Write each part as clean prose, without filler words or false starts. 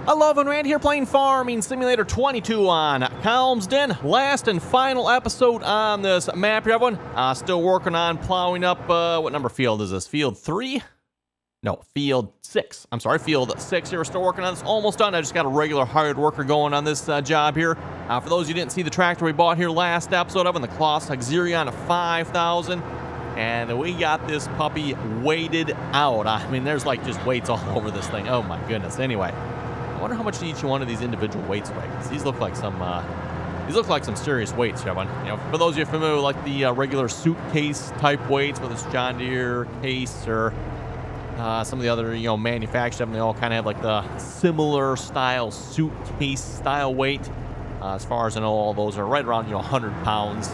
I love when we're in here playing Farming Simulator 22 on Calmsden. Last and final episode on this map here, everyone. Still working on plowing up, what number field is this? Field 3? No, field 6. I'm sorry, field 6 here. We're still working on this. Almost done. I just got a regular hired worker going on this job here. For those who didn't see the tractor we bought here last episode of, in the Kloss Xerion 5000. And we got this puppy weighted out. I mean, there's like just weights all over this thing. Oh my goodness. Anyway. I wonder how much each one of these individual weights weigh. These look like some serious weights, everyone. You know, for those of you familiar with like the regular suitcase type weights, whether it's John Deere case or some of the other manufacturers, they all kind of have like the similar style suitcase style weight. As far as I know, all those are right around 100 pounds.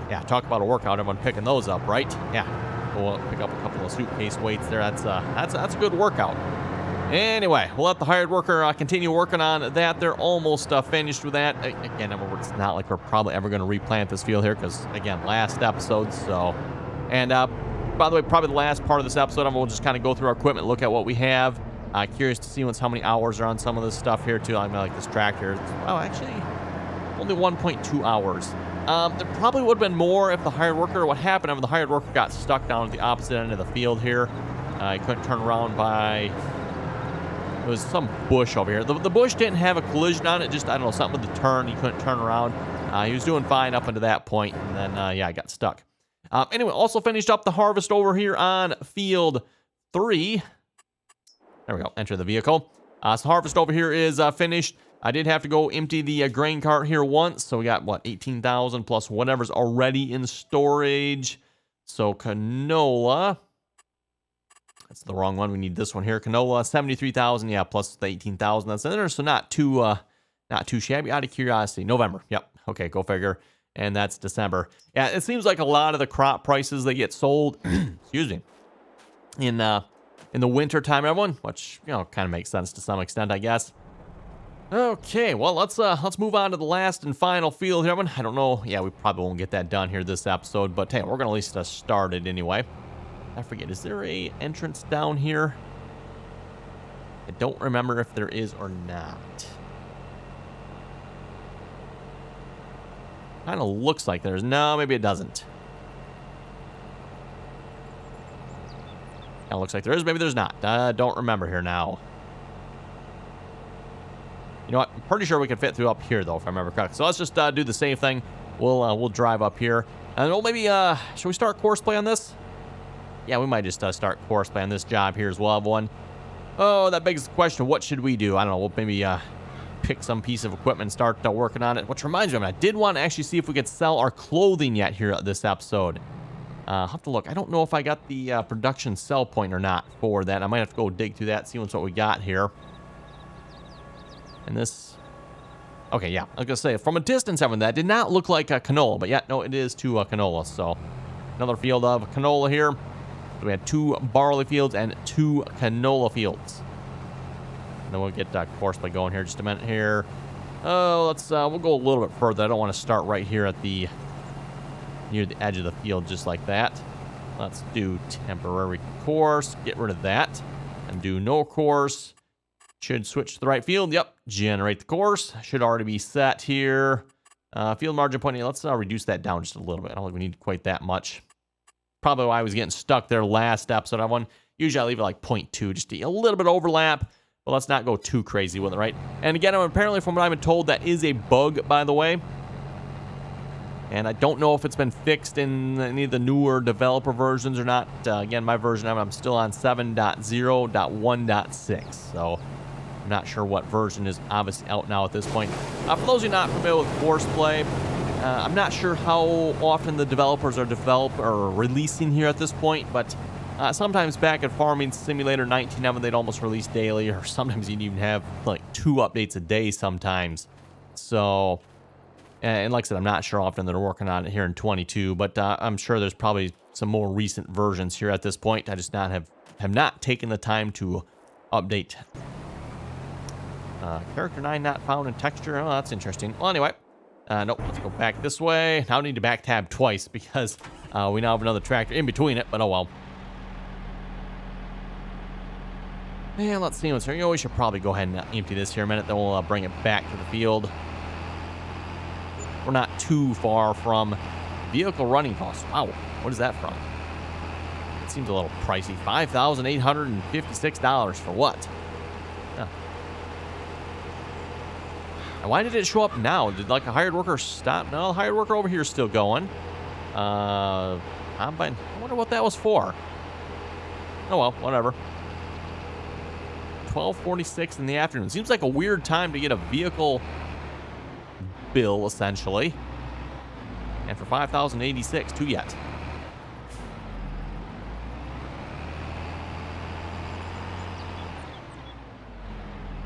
Yeah, talk about a workout. Everyone picking those up, right? Yeah, we'll pick up a couple of suitcase weights there. That's a good workout. Anyway, we'll let the hired worker continue working on that. They're almost finished with that. Again, it's not like we're probably ever going to replant this field here because, again, last episode. So, and by the way, probably the last part of this episode, we'll just kind of go through our equipment, look at what we have. Curious to see how many hours are on some of this stuff here, too. I mean, like this tractor. Oh, actually, only 1.2 hours. There probably would have been more if the hired worker, what happened if the hired worker got stuck down at the opposite end of the field here. He couldn't turn around by... It was some bush over here. The bush didn't have a collision on it. Just, I don't know, something with the turn. He couldn't turn around. He was doing fine up until that point, and then, yeah, I got stuck. Anyway, also finished up the harvest over here on field 3. There we go. Enter the vehicle. So harvest over here is finished. I did have to go empty the grain cart here once. So we got, what, 18,000 plus whatever's already in storage. So canola... That's the wrong one. We need this one here. Canola, 73,000. Yeah, plus the 18,000 that's in there. So not too shabby. Out of curiosity, November. Yep. Okay, go figure. And that's December. Yeah, it seems like a lot of the crop prices they get sold. excuse me. In the winter time, everyone, which kind of makes sense to some extent, I guess. Okay, well let's move on to the last and final field here, everyone. I don't know. Yeah, we probably won't get that done here this episode, but hey, we're gonna at least start it anyway. I forget, is there a entrance down here? I don't remember if there is or not. Kind of looks like there's. No, maybe it doesn't. Kind of looks like there is, maybe there's not. Don't remember here now. You know what? I'm pretty sure we can fit through up here, though, if I remember correctly. So let's just do the same thing. We'll drive up here. And well, maybe, should we start Courseplay on this? Yeah, we might just start Courseplay on this job here as well, everyone. Oh, that begs the question, what should we do? I don't know, we'll maybe pick some piece of equipment and start working on it. Which reminds me, I did want to actually see if we could sell our clothing yet here this episode. I'll have to look. I don't know if I got the production sell point or not for that. I might have to go dig through that, see what we got here. And this... Okay, yeah, I was going to say, from a distance, everyone, that did not look like a canola. But yeah, no, it is to canola. So, another field of canola here. So we had 2 barley fields and 2 canola fields. And then we'll get Courseplay going here just a minute here. Oh, let's we'll go a little bit further. I don't want to start right here at near the edge of the field just like that. Let's do temporary course. Get rid of that. And do no course. Should switch to the right field. Yep. Generate the course. Should already be set here. Field margin point. Let's reduce that down just a little bit. I don't think we need quite that much. Probably why I was getting stuck there last episode. Usually I leave it like 0.2, just a little bit of overlap, but let's not go too crazy with it, right? And again, apparently from what I've been told, that is a bug, by the way. And I don't know if it's been fixed in any of the newer developer versions or not. Again, my version of it, I'm still on 7.0.1.6, so I'm not sure what version is obviously out now at this point. For those of you not familiar with Courseplay, I'm not sure how often the developers are releasing here at this point, but sometimes back at Farming Simulator 19, they'd almost release daily, or sometimes you'd even have like 2 updates a day sometimes. So, and like I said, I'm not sure how often they're working on it here in 22, but I'm sure there's probably some more recent versions here at this point. I just have not taken the time to update. Character 9 not found in texture. Oh, that's interesting. Well, anyway. Nope, let's go back this way. Now I need to back tab twice because we now have another tractor in between it, but oh well. And let's see what's here. You know, we should probably go ahead and empty this here a minute. Then we'll bring it back to the field. We're not too far from vehicle running costs. Wow, what is that from? It seems a little pricey. $5,856 for what? Huh. And why did it show up now? Did like a hired worker stop? No, the hired worker over here is still going. I wonder what that was for. Oh well, whatever. 12:46 in the afternoon. Seems like a weird time to get a vehicle bill, essentially. And for $5,086, too yet.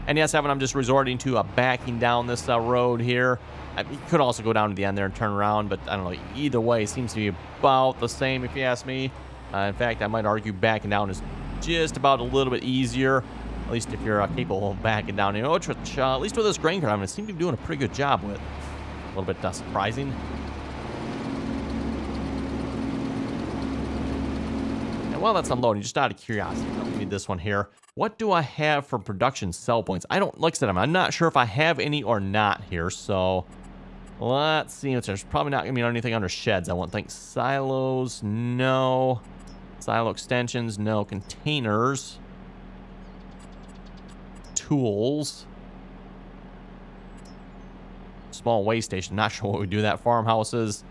And yes, Evan, I'm just resorting to backing down this road here. You could also go down to the end there and turn around, but I don't know. Either way, it seems to be about the same if you ask me. In fact, I might argue backing down is just about a little bit easier, at least if you're capable of backing down. You know, which, at least with this grain cart, I mean, it seems to be doing a pretty good job with. A little bit surprising. And while that's unloading, just out of curiosity, I'll need this one here. What do I have for production sell points? I don't, like I said, I'm not sure if I have any or not here, so let's see. There's probably not going to be anything under sheds, I won't think. Silos, no. Silo extensions, no. Containers. Tools. Small waste station, not sure what we do that. Farmhouses.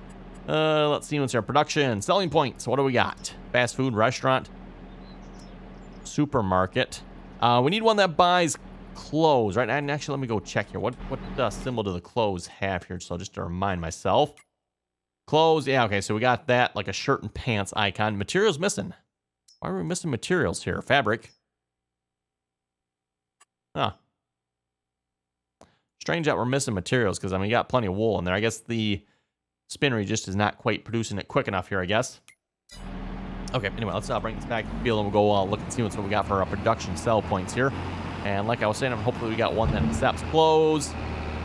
Let's see what's there. Production, selling points. What do we got? Fast food, restaurant. Supermarket. We need one that buys clothes, right? And actually, let me go check here. What symbol do the clothes have here? So just to remind myself. Clothes, yeah, okay, so we got that, like a shirt and pants icon. Materials missing. Why are we missing materials here? Fabric. Huh. Strange that we're missing materials, because, I mean, you got plenty of wool in there. I guess the spinnery just is not quite producing it quick enough here, I guess. Okay, anyway, let's bring this back to the field, and we'll go look and see what we got for our production sell points here. And like I was saying, hopefully we got one that accepts clothes,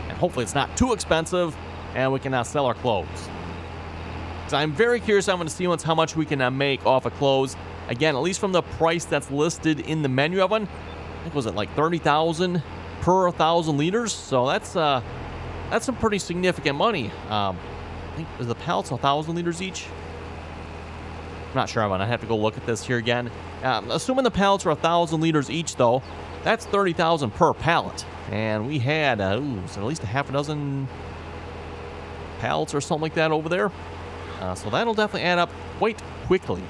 and hopefully it's not too expensive, and we can sell our clothes. So I'm very curious. I'm going to see how much we can make off of clothes. Again, at least from the price that's listed in the menu of one. I think, was it like 30,000 per 1,000 liters? So that's some pretty significant money. I think, is the pallets 1,000 liters each? I'm not sure. I'd have to go look at this here again. Assuming the pallets are 1,000 liters each, though, that's 30,000 per pallet. And we had, so at least a half a dozen pallets or something like that over there. So that'll definitely add up quite quickly.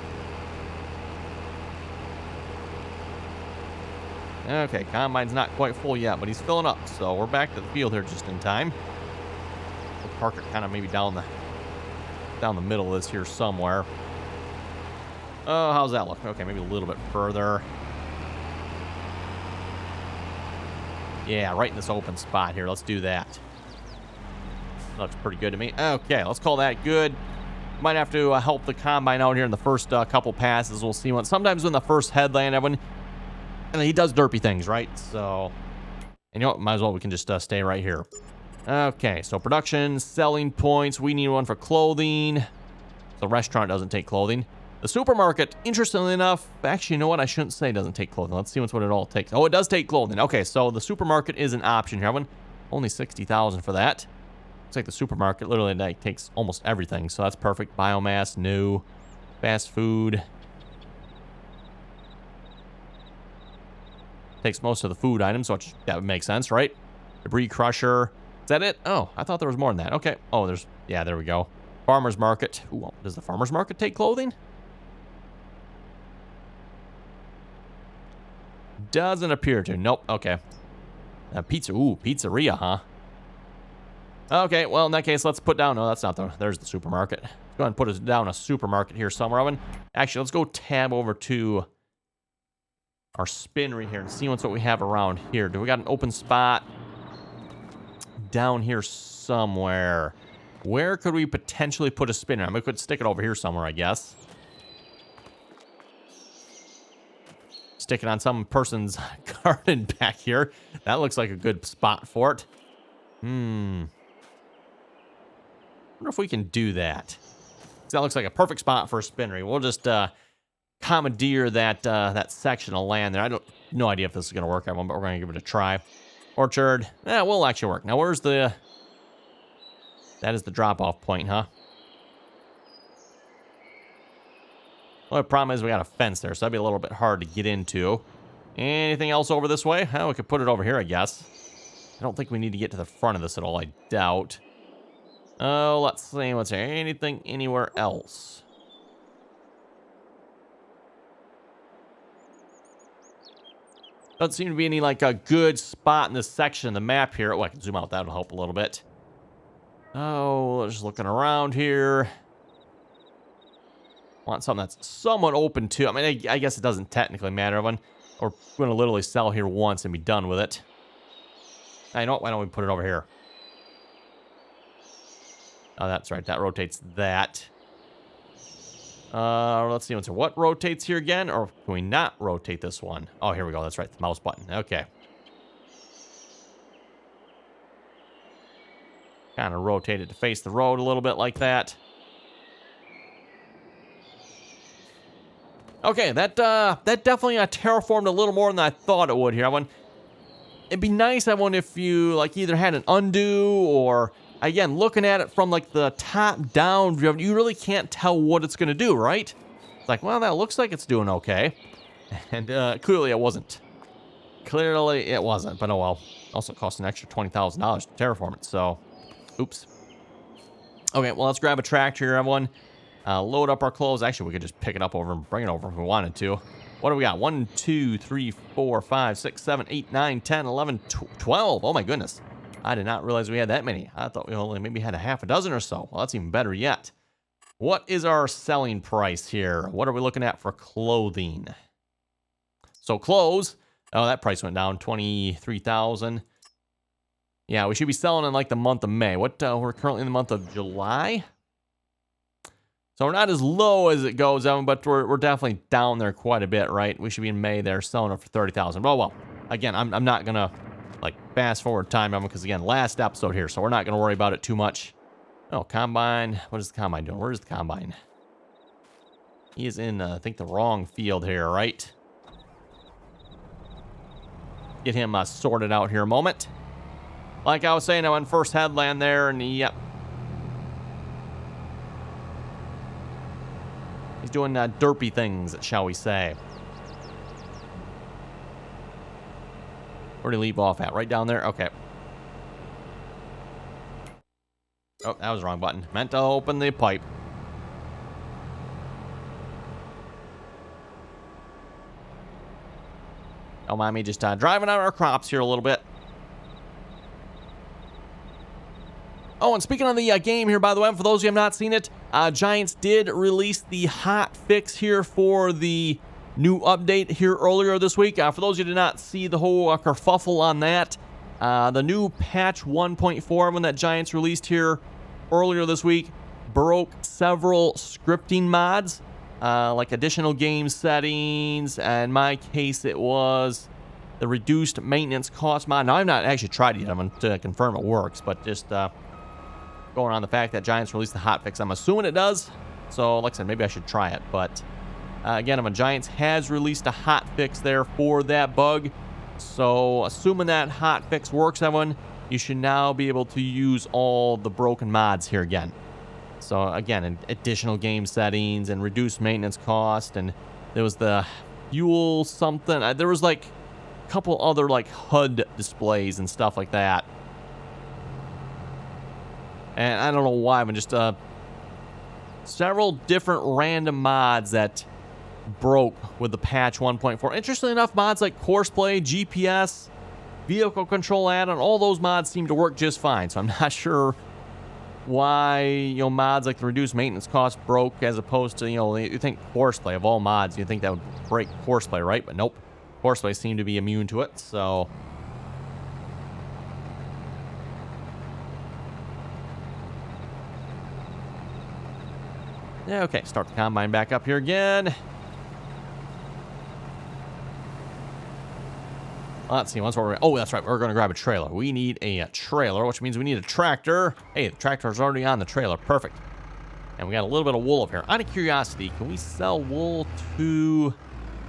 Okay, combine's not quite full yet, but he's filling up. So we're back to the field here just in time. We'll park it kind of maybe down the middle of this here somewhere. Oh, how's that look? Okay, maybe a little bit further. Yeah, right in this open spot here. Let's do that. Looks pretty good to me. Okay, let's call that good. Might have to help the combine out here in the first couple passes. We'll see. Sometimes when the first headland, everyone, and he does derpy things, right? So, and you know what? Might as well, we can just stay right here. Okay, so production, selling points. We need one for clothing. The restaurant doesn't take clothing. The supermarket, interestingly enough, actually, you know what? I shouldn't say it doesn't take clothing. Let's see what it all takes. Oh, it does take clothing. Okay, so the supermarket is an option here. Everyone, only 60,000 for that. Looks like the supermarket literally like, takes almost everything, so that's perfect. Biomass, new, fast food. Takes most of the food items, which that would make sense, right? Debris crusher. Is that it? Oh, I thought there was more than that. Okay. Oh, yeah, there we go. Farmer's market. Ooh, does the farmer's market take clothing? Doesn't appear to. Nope. Okay. Pizza. Ooh, pizzeria, huh? Okay, well, in that case, let's put down... No, that's not there's the supermarket. Let's go ahead and put us down a supermarket here somewhere, Owen. Actually, let's go tab over to our spinnery here and see what we have around here. Do we got an open spot down here somewhere? Where could we potentially put a spinner? I mean, we could stick it over here somewhere, I guess. Stick it on some person's garden back here. That looks like a good spot for it. I wonder if we can do that. That looks like a perfect spot for a spinnery. We'll just commandeer that that section of land there. No idea if this is going to work, everyone, but we're going to give it a try. Orchard. Yeah, will actually work. Now, where's the... That is the drop-off point, huh? Well, the problem is we got a fence there, so that'd be a little bit hard to get into. Anything else over this way? Oh, we could put it over here, I guess. I don't think we need to get to the front of this at all, I doubt. Oh, let's see. What's there? Anything anywhere else? Doesn't seem to be any, like, a good spot in this section of the map here. Oh, I can zoom out. That'll help a little bit. Oh, just looking around here. Want something that's somewhat open to. I mean, I guess it doesn't technically matter. We're going to literally sell here once and be done with it. I know. Why don't we put it over here? Oh, that's right. That rotates that. Let's see. What rotates here again? Or can we not rotate this one? Oh, here we go. That's right. The mouse button. Okay. Kind of rotate it to face the road a little bit like that. Okay, that definitely terraformed a little more than I thought it would here. It'd be nice, if you, like, either had an undo or, again, looking at it from, like, the top-down view, you really can't tell what it's going to do, right? It's like, well, that looks like it's doing okay. And clearly it wasn't. Clearly it wasn't, but oh well. Also cost an extra $20,000 to terraform it, so, oops. Okay, well, let's grab a tractor here, everyone. Load up our clothes. Actually, we could just pick it up over and bring it over if we wanted to. What do we got? 1, 2, 3, 4, 5, 6, 7, 8, 9, 10, 11, 12. Oh my goodness. I did not realize we had that many. I thought we only maybe had a half a dozen or so. Well, that's even better yet. What is our selling price here? What are we looking at for clothing? So clothes. Oh, that price went down. 23,000. Yeah, we should be selling in like the month of May. We're currently in the month of July. So we're not as low as it goes, but we're definitely down there quite a bit, right? We should be in May there selling it for 30,000. Well, again, I'm not gonna like fast forward time, because again, last episode here, so we're not gonna worry about it too much. Oh, combine. What is the combine doing? Where's the combine? He is in, I think, the wrong field here, right? Get him sorted out here a moment. Like I was saying, I went first headland there, and yep. He's doing derpy things, shall we say. Where did he leave off at? Right down there? Okay. Oh, that was the wrong button. Meant to open the pipe. Don't mind me just driving out our crops here a little bit. Oh, and speaking of the game here, by the way, for those of you who have not seen it, Giants did release the hot fix here for the new update here earlier this week. For those of you who did not see the whole kerfuffle on that, the new patch 1.4 when that Giants released here earlier this week broke several scripting mods, like additional game settings. In my case, it was the reduced maintenance cost mod. Now, I've not actually tried it yet. I'm going to confirm it works, but just going on the fact that Giants released the hotfix, I'm assuming it does. So, like I said, maybe I should try it. But again, Giants has released a hotfix there for that bug. So, assuming that hotfix works, everyone, you should now be able to use all the broken mods here again. So, again, additional game settings and reduced maintenance cost, and there was the fuel something. There was like a couple other like HUD displays and stuff like that. And I don't know why, but just several different random mods that broke with the patch 1.4. Interestingly enough, mods like Courseplay, GPS, vehicle control add-on, all those mods seem to work just fine. So I'm not sure why, mods like the reduced maintenance cost broke as opposed to, you think Courseplay, of all mods, you think that would break Courseplay, right? But nope. Courseplay seemed to be immune to it, so... Yeah, okay, start the combine back up here again. Let's see, oh, that's right, we're going to grab a trailer. We need a trailer, which means we need a tractor. Hey, the tractor's already on the trailer, perfect. And we got a little bit of wool up here. Out of curiosity, can we sell wool to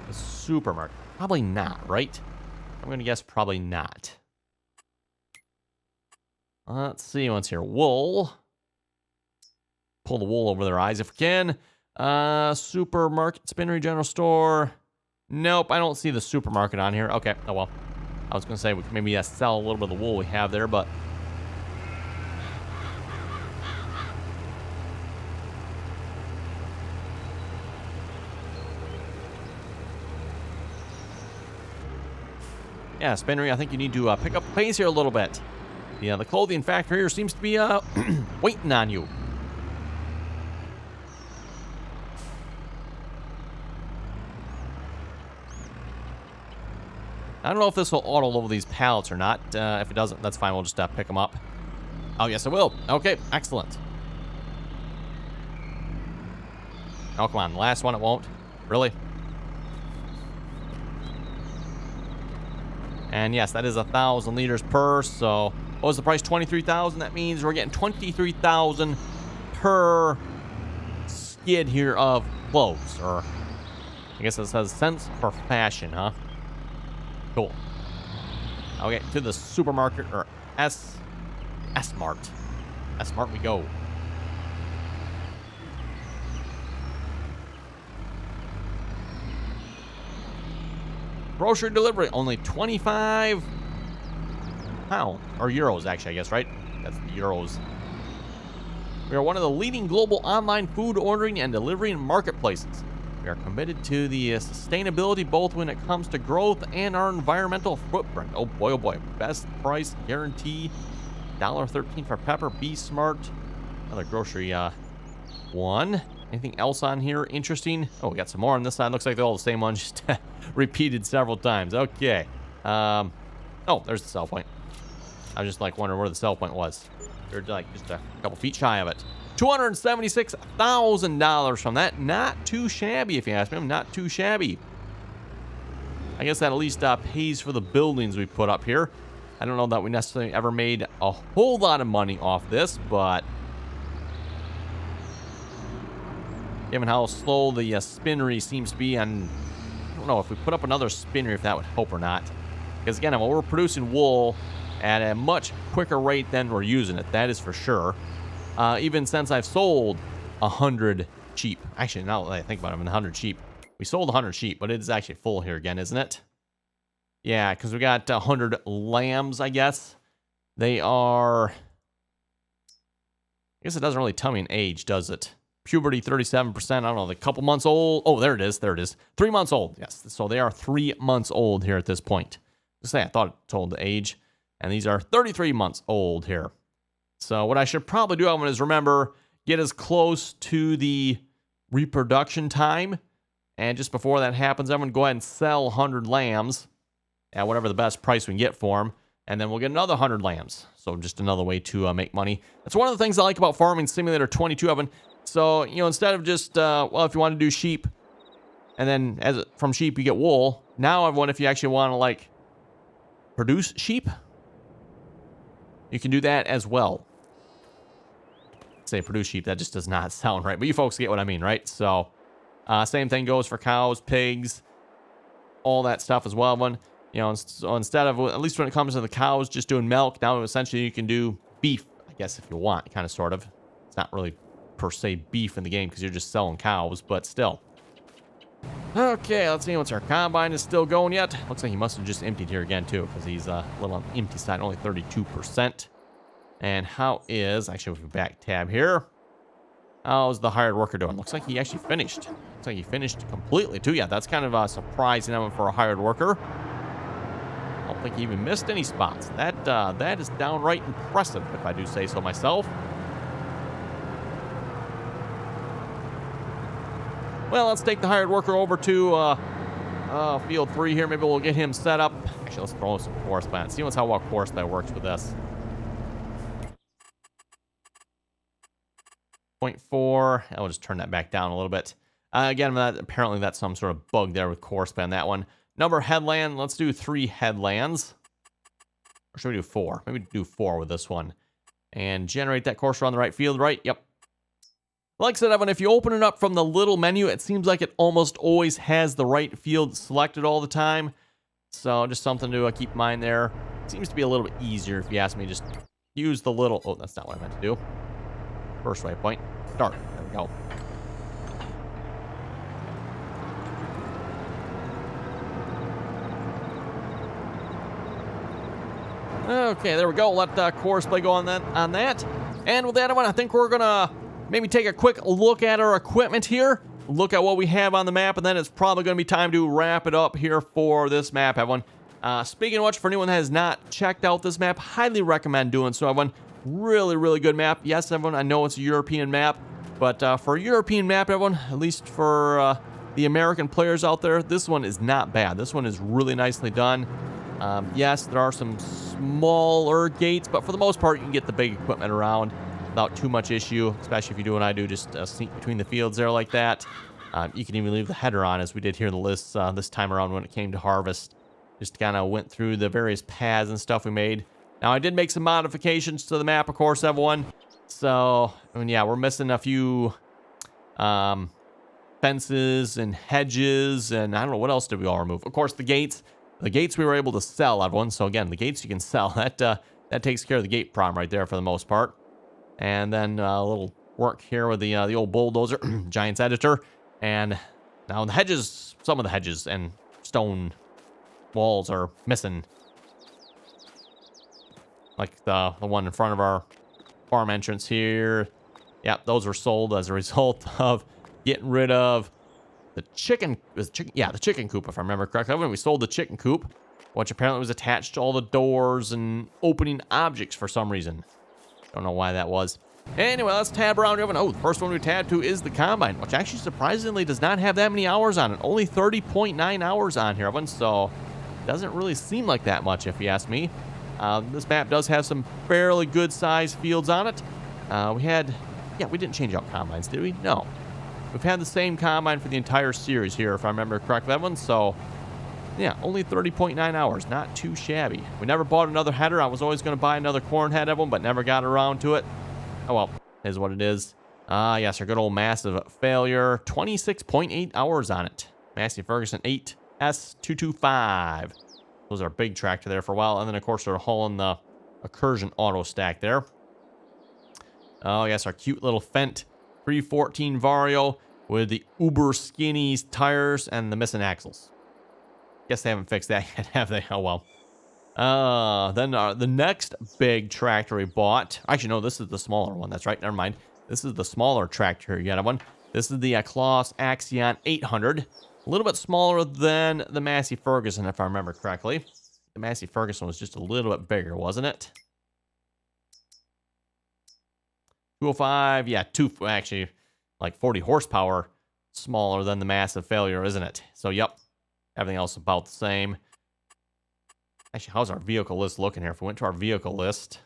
the supermarket? Probably not, right? I'm going to guess probably not. Let's see what's here. Wool. Pull the wool over their eyes if we can. Supermarket, spinnery, general store. Nope, I don't see the supermarket on here. Okay, oh well. I was going to say we could maybe sell a little bit of the wool we have there, but... yeah, spinnery, I think you need to pick up the pace here a little bit. Yeah, the clothing factory here seems to be waiting on you. I don't know if this will auto-level these pallets or not. If it doesn't, that's fine. We'll just pick them up. Oh, yes, it will. Okay, excellent. Oh, come on. The last one, it won't. Really? And yes, that is 1,000 liters per. So, what was the price? 23,000. That means we're getting 23,000 per skid here of clothes. Or, I guess it says cents per fashion, huh? Cool. Okay, to the supermarket, or S-Mart. S-Mart we go. Grocery delivery, only 25 pounds, or euros actually, I guess, right? That's the euros. We are one of the leading global online food ordering and delivery marketplaces. We are committed to the sustainability both when it comes to growth and our environmental footprint. Oh boy, oh boy. Best price guarantee. $1.13 for pepper. Be smart. Another grocery one. Anything else on here interesting? Oh, we got some more on this side. Looks like they're all the same ones, just repeated several times. Okay. Oh, there's the sell point. I was just like wondering where the sell point was. They're like just a couple feet shy of it. $276,000 from that. Not too shabby, if you ask me. Not too shabby. I guess that at least pays for the buildings we put up here. I don't know that we necessarily ever made a whole lot of money off this, but given how slow the spinnery seems to be, and I don't know if we put up another spinnery if that would help or not. Because again, we're producing wool at a much quicker rate than we're using it. That is for sure. Even since I've sold 100 sheep. Actually, now that I think about it, 100 sheep. We sold 100 sheep, but it is actually full here again, isn't it? Yeah, because we got 100 lambs, I guess. They are... I guess it doesn't really tell me an age, does it? Puberty, 37%. I don't know, a couple months old. Oh, there it is. There it is. 3 months old. Yes, so they are 3 months old here at this point. Just say I thought it told the age. And these are 33 months old here. So what I should probably do, is remember, get as close to the reproduction time. And just before that happens, I'm going to go ahead and sell 100 lambs at whatever the best price we can get for them. And then we'll get another 100 lambs. So just another way to make money. That's one of the things I like about Farming Simulator 22, Evan. So, you know, instead of just, well, if you want to do sheep, and then from sheep you get wool. Now I wonder if you actually want to, like, produce sheep. You can do that as well. Say produce sheep, that just does not sound right. But you folks get what I mean, right? So, same thing goes for cows, pigs, all that stuff as well. You know, so instead of, at least when it comes to the cows, just doing milk, now essentially you can do beef, I guess, if you want, kind of, sort of. It's not really per se beef in the game because you're just selling cows, but still. Okay, let's see what's our combine is still going yet. Looks like he must have just emptied here again too, because he's a little on the empty side, only 32%. And how is, actually with the back tab here, how's the hired worker doing? Looks like he actually finished. Looks like he finished completely too. Yeah, that's kind of surprising for a hired worker. I don't think he even missed any spots. That is downright impressive, if I do say so myself. Well, let's take the hired worker over to field 3 here. Maybe we'll get him set up. Actually, let's throw some Courseplay. See how well Courseplay works with this. 0.4. I'll just turn that back down a little bit. Again, apparently that's some sort of bug there with Courseplay on that one. Number headland. Let's do 3 headlands. Or should we do 4? Maybe do 4 with this one. And generate that course around the right field, right? Yep. Like I said, Evan, if you open it up from the little menu, it seems like it almost always has the right field selected all the time. So just something to keep in mind there. Seems to be a little bit easier if you ask me. Just use the little... Oh, that's not what I meant to do. First waypoint. Start. There we go. Okay, there we go. Let Courseplay go on that. And with that one, I think we're gonna maybe take a quick look at our equipment here. Look at what we have on the map, and then it's probably gonna be time to wrap it up here for this map, everyone. Speaking of which, for anyone that has not checked out this map, highly recommend doing so, everyone. Really, really good map. Yes, everyone, I know it's a European map, but for a European map, everyone, at least for the American players out there, this one is not bad. This one is really nicely done. Yes, there are some smaller gates, but for the most part, you can get the big equipment around without too much issue, especially if you do what I do, just sneak between the fields there like that. You can even leave the header on, as we did here in the list this time around when it came to harvest. Just kind of went through the various paths and stuff we made. Now, I did make some modifications to the map, of course, everyone. So, I mean, yeah, we're missing a few fences and hedges, and I don't know, what else did we all remove? Of course, the gates. The gates we were able to sell, everyone. So, again, the gates you can sell. That takes care of the gate problem right there for the most part. And then a little work here with the old bulldozer, Giants editor. And now the hedges, some of the hedges and stone walls are missing. Like the one in front of our farm entrance here. Yep, those were sold as a result of getting rid of the chicken. Yeah, the chicken coop, if I remember correctly. When we sold the chicken coop, which apparently was attached to all the doors and opening objects for some reason. Don't know why that was. Anyway, let's tab around here. Oh, the first one we tab to is the Combine, which actually surprisingly does not have that many hours on it. Only 30.9 hours on here, everyone. So doesn't really seem like that much, if you ask me. This map does have some fairly good sized fields on it. We didn't change out combines, did we? No. We've had the same combine for the entire series here, if I remember correctly, that one. So, yeah, only 30.9 hours. Not too shabby. We never bought another header. I was always going to buy another corn head of them, but never got around to it. Oh, well, is what it is. Yes, our good old Massive failure. 26.8 hours on it. Massey Ferguson 8S225. Was our big tractor there for a while. And then, of course, we're hauling the Accursion auto stack there. Oh, yes, our cute little Fendt 314 Vario with the uber skinny tires and the missing axles. Guess they haven't fixed that yet, have they? Oh, well. Then the next big tractor we bought. Actually, no, this is the smaller one. That's right. Never mind. This is the smaller tractor. You got one. This is the Klaus Axion 800. A little bit smaller than the Massey Ferguson, if I remember correctly. The Massey Ferguson was just a little bit bigger, wasn't it? 205, yeah, actually, like 40 horsepower smaller than the Massive failure, isn't it? So, yep, everything else about the same. Actually, how's our vehicle list looking here? If we went to our vehicle list.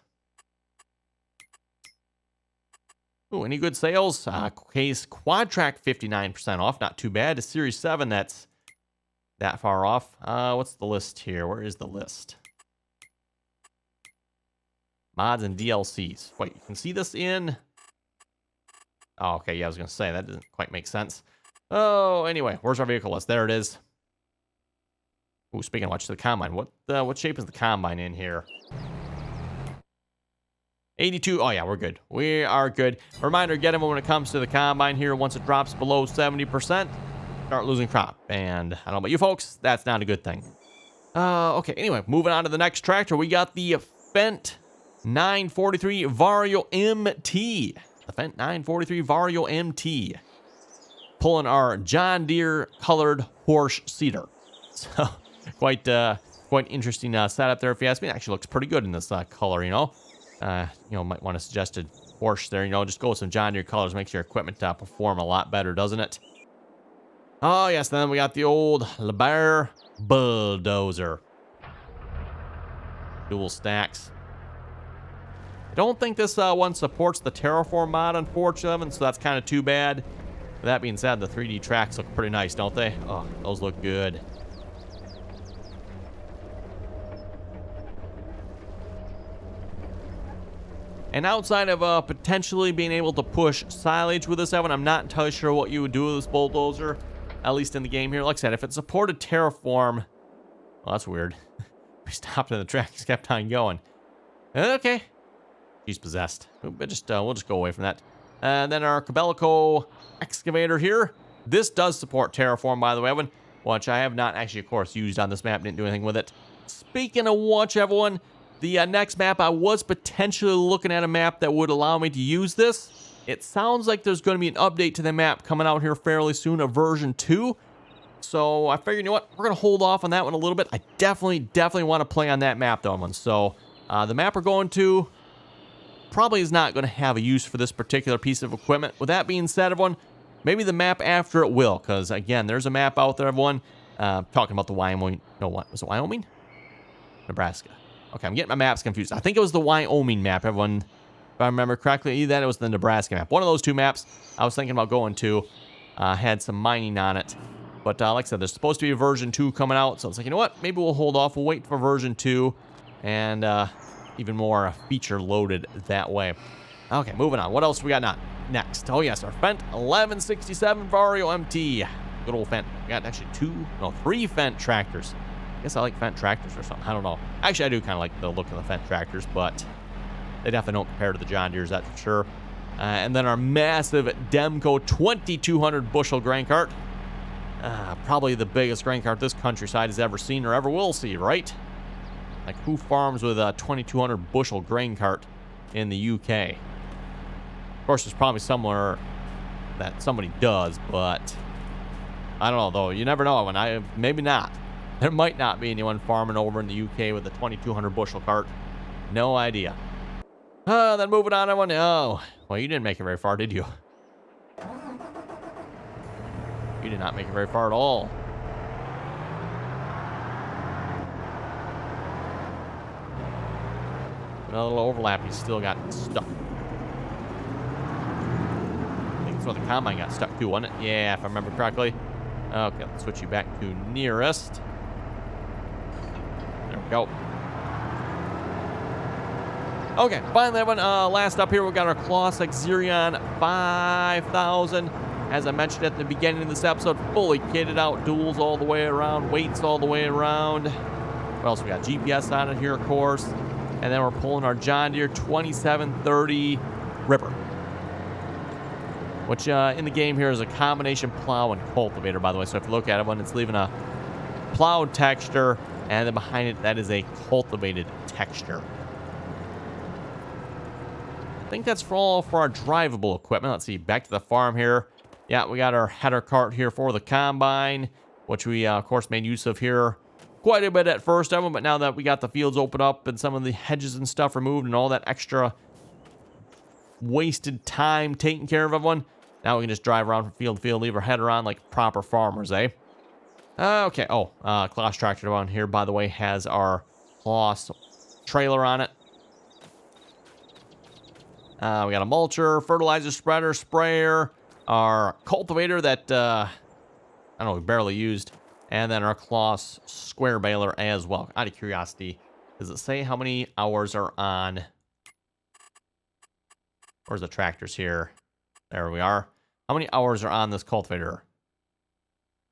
Ooh, any good sales? Case Quadtrack 59% off. Not too bad. A Series 7 that's that far off. What's the list here? Where is the list? Mods and DLCs. Wait, you can see this in... Oh, okay, yeah, I was going to say, that doesn't quite make sense. Oh, anyway, where's our vehicle list? There it is. Ooh, speaking of which, the Combine. What shape is the Combine in here? 82. Oh, yeah, we're good. We are good. Reminder, get them when it comes to the Combine here. Once it drops below 70%, start losing crop. And I don't know about you folks, that's not a good thing. Okay, anyway, moving on to the next tractor. We got the Fendt 943 Vario MT. The Fendt 943 Vario MT. Pulling our John Deere colored horse seeder. So, quite interesting setup there, if you ask me. It actually looks pretty good in this color, you know. Might want a suggested Porsche there, just go with some John Deere colors. Makes your equipment perform a lot better, doesn't it? Oh, yes, then we got the old LeBaire bulldozer. Dual stacks. I don't think this one supports the Terraform mod, unfortunately, so that's kind of too bad. With that being said, the 3D tracks look pretty nice, don't they? Oh, those look good. And outside of potentially being able to push silage with this, Evan, I'm not entirely sure what you would do with this bulldozer, at least in the game here. Like I said, if it supported terraform, well, that's weird. We stopped in the tracks, kept on going. Okay. She's possessed. We'll just go away from that. And then our Cabelico excavator here. This does support terraform, by the way, Evan, which I have not actually, of course, used on this map. Didn't do anything with it. Speaking of which, everyone, the next map, I was potentially looking at a map that would allow me to use this. It sounds like there's going to be an update to the map coming out here fairly soon, a version 2. So I figured, you know what, we're going to hold off on that one a little bit. I definitely want to play on that map, though, everyone. So the map we're going to probably is not going to have a use for this particular piece of equipment. With that being said, everyone, maybe the map after it will, because, again, there's a map out there, everyone, talking about the Wyoming. No, what? Was it Wyoming? Nebraska. Okay, I'm getting my maps confused. I think it was the Wyoming map, everyone. If I remember correctly, either that or it was the Nebraska map. One of those two maps I was thinking about going to. Had some mining on it. But like I said, there's supposed to be a version 2 coming out. So it's like, you know what? Maybe we'll hold off. We'll wait for version 2. And even more feature loaded that way. Okay, moving on. What else we got next? Oh, yes, our Fendt 1167 Vario MT. Good old Fendt. We got actually 3 Fendt tractors. I guess I like Fendt tractors or something. I don't know. Actually, I do kind of like the look of the Fendt tractors, but they definitely don't compare to the John Deeres, that's for sure. And then our massive Demco 2200 bushel grain cart. Probably the biggest grain cart this countryside has ever seen or ever will see, right? Like, who farms with a 2200 bushel grain cart in the UK? Of course, there's probably somewhere that somebody does, but I don't know, though. You never know. Maybe not. There might not be anyone farming over in the UK with a 2200 bushel cart. No idea. Then moving on, everyone. Oh, well, you didn't make it very far, did you? You did not make it very far at all. Another little overlap. He still got stuck. I think that's where the combine got stuck too, wasn't it? Yeah, if I remember correctly. Okay, let's switch you back to nearest. There we go. Okay, finally, everyone, last up here, we got our Classic Xerion 5000. As I mentioned at the beginning of this episode, fully kitted out, duals all the way around, weights all the way around. What else we got? GPS on it here, of course. And then we're pulling our John Deere 2730 Ripper, which in the game here is a combination plow and cultivator, by the way. So if you look at it, when it's leaving a plowed texture, and then behind it, that is a cultivated texture. I think that's all for our drivable equipment. Let's see, back to the farm here. Yeah, we got our header cart here for the combine, which we, of course, made use of here quite a bit at first, Evan, but now that we got the fields opened up and some of the hedges and stuff removed and all that extra wasted time taken care of, everyone, now we can just drive around from field to field, leave our header on like proper farmers, eh? Okay, Kloss tractor on here, by the way, has our Kloss trailer on it. We got a mulcher, fertilizer spreader, sprayer, our cultivator that, I don't know, we barely used, and then our Kloss square baler as well. Out of curiosity, does it say how many hours are on? Where's the tractors here? There we are. How many hours are on this cultivator?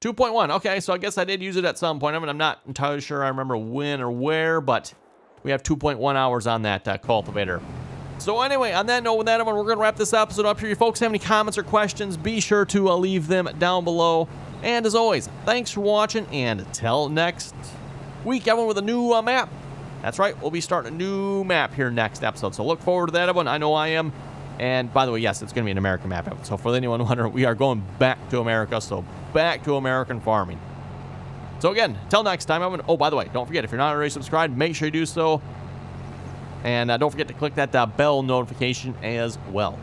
2.1. Okay, so I guess I did use it at some point. I mean, I'm not entirely sure I remember when or where, but we have 2.1 hours on that cultivator. So anyway, on that note, with that, we're going to wrap this episode up here. If you folks have any comments or questions, be sure to leave them down below. And as always, thanks for watching, and until next week, everyone, with a new map. That's right, we'll be starting a new map here next episode. So look forward to that, everyone. I know I am. And by the way, yes, it's going to be an American map. So for anyone wondering, we are going back to America. So back to American farming. So again, until next time, everyone. Oh, by the way, don't forget, if you're not already subscribed, make sure you do so. And don't forget to click that bell notification as well.